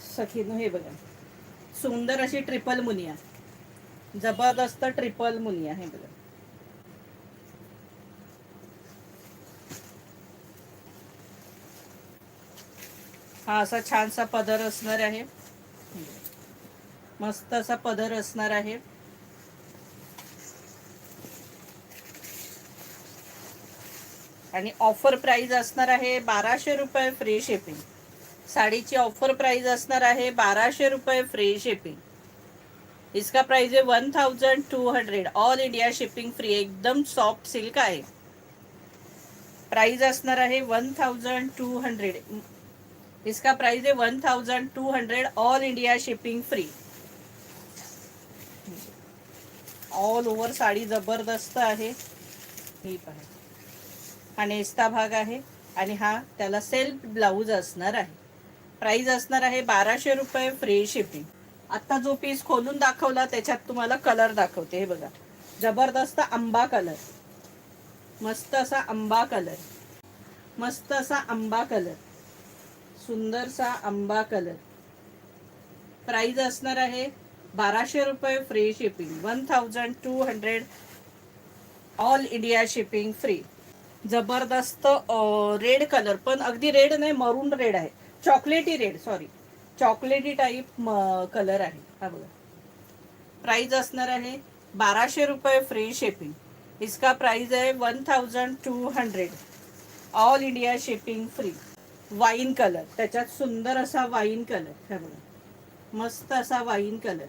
सखीनो हे बघा, सुंदर अशी ट्रिपल मुनिया, जबरदस्त ट्रिपल मुनिया. हे बघा, हा असा छानसा पदर असणार आहे. मस्त असा पदर असणार आहे. आणि ऑफर प्राइस असणार आहे 1200 रुपये फ्री शिपिंग. साडीची ऑफर प्राइस असणार आहे 1200 रुपये फ्री शिपिंग. इसका प्राइस आहे 1200. All India shipping free. एकदम सॉफ्ट सिल्क आहे. प्राइस असणार आहे 1200. इसका प्राइस आहे 1200. All India shipping free. All over sari जबरदस्त आहे. ही पहा, हा नेस्ता भाग आहे आणि हा त्याला सेल्फ ब्लाऊज असणार आहे. प्राइस असणार आहे 1200 रुपये फ्री शिपिंग. आता जो पीस खोलून दाखवला त्याच्यात तुम्हाला कलर दाखवते. हे बघा, जबरदस्त आंबा कलर, मस्त असा आंबा कलर, मस्त असा आंबा कलर, सुंदरसा आंबा कलर. प्राइस असणार आहे 1200 रुपये free shipping. 1200. All India shipping free. जबरदस्त रेड कलर, पण अगदी रेड नाही, मरून रेड आहे, चॉकलेटी रेड, सॉरी, चॉकलेटी टाईप कलर आहे. हा बघा, प्राइस असणार आहे 1200 रुपये फ्री शिपिंग. इसका प्राइस आहे 1200. All India shipping free. Wine colour, त्याच्यात सुंदर असा वाईन कलर. हा बघा, मस्त असा वाईन कलर.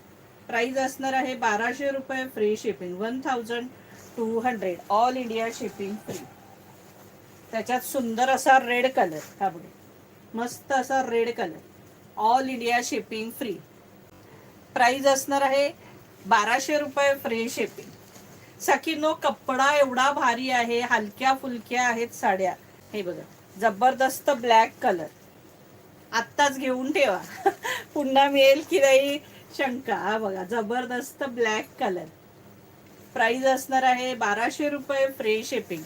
प्राइस असणार आहे 1200 रुपये free shipping. 1200. All India shipping free. त्याच्यात सुंदर असा रेड कलर. हा बघा, मस्त असा red colour. All India shipping free. Price असणार आहे 1200 रुपये फ्री शिपिंग. सखीनो, कपडा एवढा भारी आहे, हलक्या फुलक्या आहेत साड्या. हे बघा, जबरदस्त ब्लॅक कलर. आत्ताच घेऊन ठेवा पुन्हा मिळेल की नाही शंका. हा बघा, जबरदस्त ब्लॅक कलर. प्राइस असणार आहे 1200 रुपये फ्री शिपिंग.